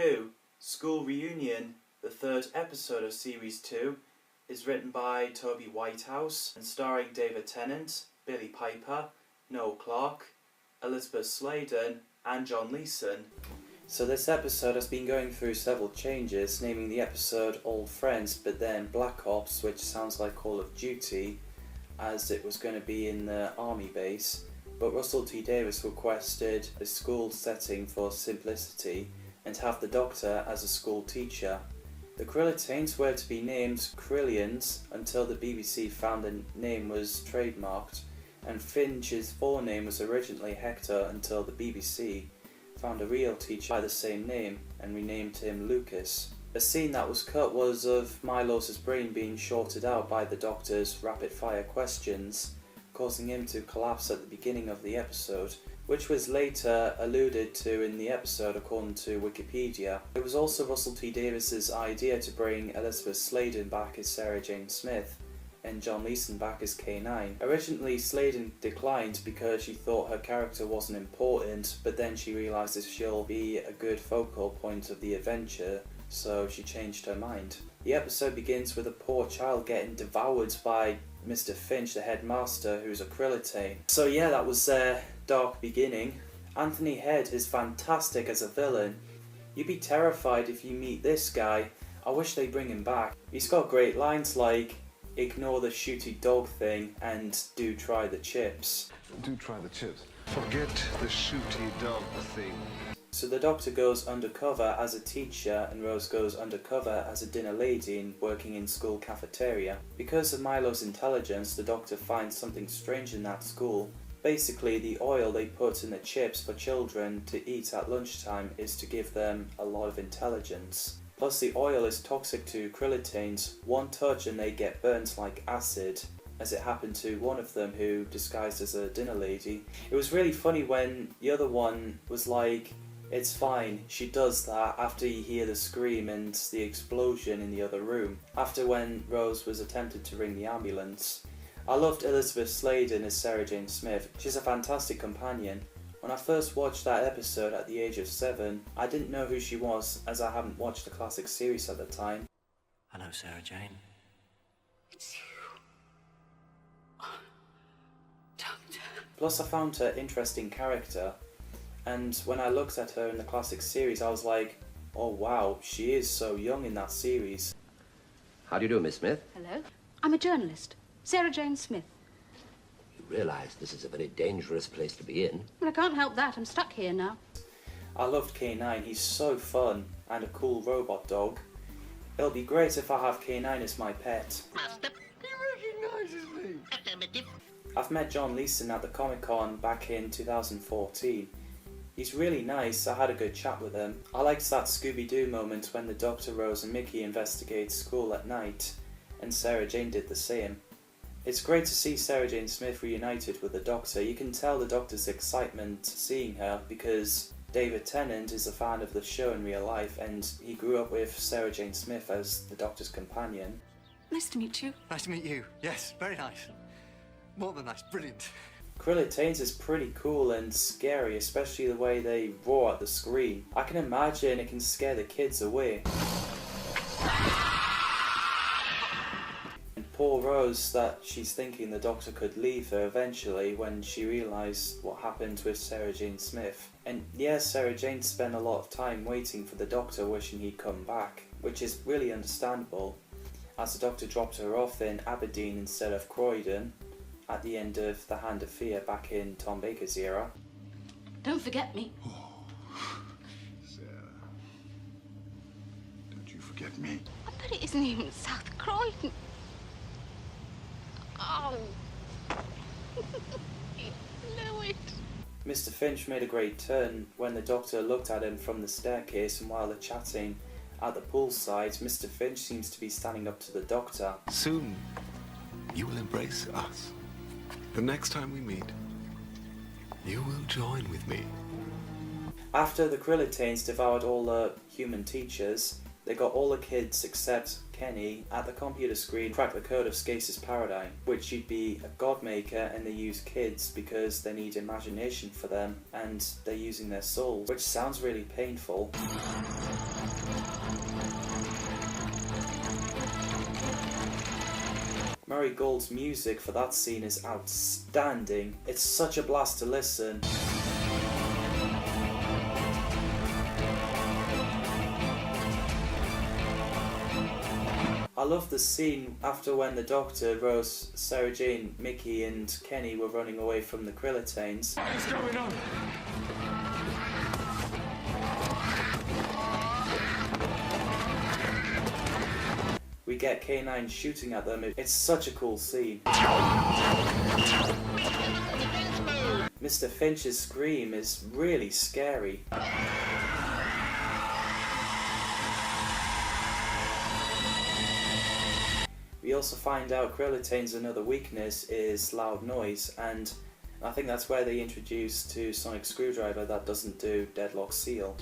2, School Reunion, the third episode of Series 2, is written by Toby Whitehouse and starring David Tennant, Billy Piper, Noel Clarke, Elizabeth Sladen and John Leeson. So this episode has been going through several changes, naming the episode Old Friends but then Black Ops, which sounds like Call of Duty, as it was going to be in the army base, but Russell T Davies requested a school setting for simplicity and to have the Doctor as a school teacher. The Krillitanes were to be named Krillians until the BBC found the name was trademarked, and Finch's forename was originally Hector until the BBC found a real teacher by the same name and renamed him Lucas. A scene that was cut was of Milos' brain being shorted out by the Doctor's rapid-fire questions, causing him to collapse at the beginning of the episode, which was later alluded to in the episode according to Wikipedia. It was also Russell T Davies' idea to bring Elizabeth Sladen back as Sarah Jane Smith and John Leeson back as K9. Originally, Sladen declined because she thought her character wasn't important, but then she realises she'll be a good focal point of the adventure, so she changed her mind. The episode begins with a poor child getting devoured by Mr. Finch, the headmaster, who's a Krillitane. So yeah, that was their dark beginning. Anthony Head is fantastic as a villain. You'd be terrified if you meet this guy. I wish they bring him back. He's got great lines like, "Ignore the shooty dog thing and do try the chips." Do try the chips. Forget the shooty dog thing. So the Doctor goes undercover as a teacher and Rose goes undercover as a dinner lady and working in school cafeteria. Because of Milo's intelligence, the Doctor finds something strange in that school. Basically, the oil they put in the chips for children to eat at lunchtime is to give them a lot of intelligence. Plus the oil is toxic to Krillitanes. One touch and they get burnt like acid, as it happened to one of them who disguised as a dinner lady. It was really funny when the other one was like, "It's fine," she does that after you hear the scream and the explosion in the other room, after when Rose was attempted to ring the ambulance. I loved Elizabeth Sladen as Sarah Jane Smith. She's a fantastic companion. When I first watched that episode at the age of 7, I didn't know who she was as I hadn't watched the classic series at the time. Hello, Sarah Jane. It's you. Oh, Doctor. Plus I found her interesting character, and when I looked at her in the classic series I was like, oh wow, she is so young in that series. How do you do, Miss Smith? Hello. I'm a journalist. Sarah Jane Smith. You realise this is a very dangerous place to be in. Well, I can't help that. I'm stuck here now. I loved K9, he's so fun, and a cool robot dog. It'll be great if I have K9 as my pet. He recognises me. Affirmative. I've met John Leeson at the Comic-Con back in 2014. He's really nice, I had a good chat with him. I liked that Scooby-Doo moment when the Doctor, Rose and Mickey investigate school at night, and Sarah Jane did the same. It's great to see Sarah Jane Smith reunited with the Doctor. You can tell the Doctor's excitement seeing her because David Tennant is a fan of the show in real life and he grew up with Sarah Jane Smith as the Doctor's companion. Nice to meet you. Nice to meet you. Yes, very nice. More than nice. Brilliant. Krillitanes is pretty cool and scary, especially the way they roar at the screen. I can imagine it can scare the kids away. Poor Rose, that she's thinking the Doctor could leave her eventually when she realised what happened with Sarah Jane Smith. And yes, Sarah Jane spent a lot of time waiting for the Doctor, wishing he'd come back, which is really understandable, as the Doctor dropped her off in Aberdeen instead of Croydon at the end of The Hand of Fear back in Tom Baker's era. Don't forget me. Oh, Sarah. Don't you forget me. I bet it isn't even South Croydon. Oh. You blew it. Mr. Finch made a great turn when the Doctor looked at him from the staircase, and while they're chatting at the poolside, Mr. Finch seems to be standing up to the Doctor. Soon, you will embrace us. The next time we meet, you will join with me. After the Krillitanes devoured all the human teachers, they got all the kids except Kenny at the computer screen crack the code of Skase's paradigm, which she'd be a god maker, and they use kids because they need imagination for them and they're using their souls, which sounds really painful. Murray Gold's music for that scene is outstanding. It's such a blast to listen. I love the scene after when the Doctor, Rose, Sarah Jane, Mickey and Kenny were running away from the Krillitanes. What is going on? We get K9 shooting at them. It's such a cool scene. Mr. Finch's scream is really scary. We also find out Krillitane's another weakness is loud noise, and I think that's where they introduce to Sonic Screwdriver that doesn't do Deadlock Seal.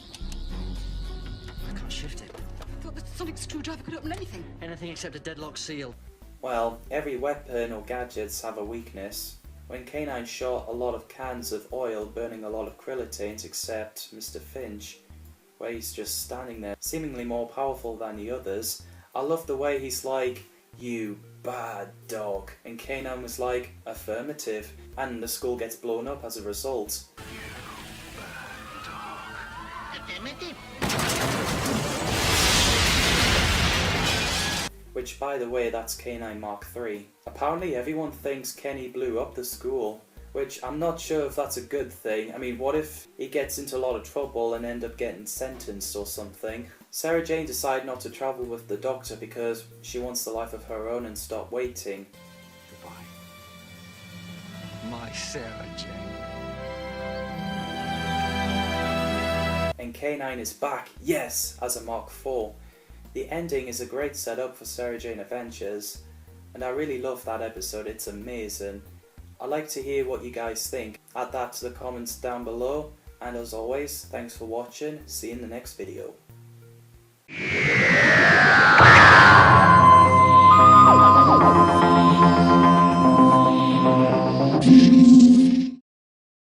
I can't shift it. I thought the sonic screwdriver could open anything. Anything except a deadlock seal. Well, every weapon or gadgets have a weakness. When K9 shot a lot of cans of oil burning a lot of Krillitanes except Mr. Finch, where he's just standing there, seemingly more powerful than the others. I love the way he's like, "You bad dog," and K9 was like, "Affirmative," and the school gets blown up as a result. Which, by the way, that's K9 Mark III. Apparently everyone thinks Kenny blew up the school, which I'm not sure if that's a good thing. I mean, what if he gets into a lot of trouble and end up getting sentenced or something? Sarah Jane decided not to travel with the Doctor because she wants the life of her own and stop waiting. Goodbye. My Sarah Jane. And K9 is back, yes, as a Mark IV. The ending is a great setup for Sarah Jane Adventures, and I really love that episode, it's amazing. I'd like to hear what you guys think. Add that to the comments down below, and as always, thanks for watching, see you in the next video.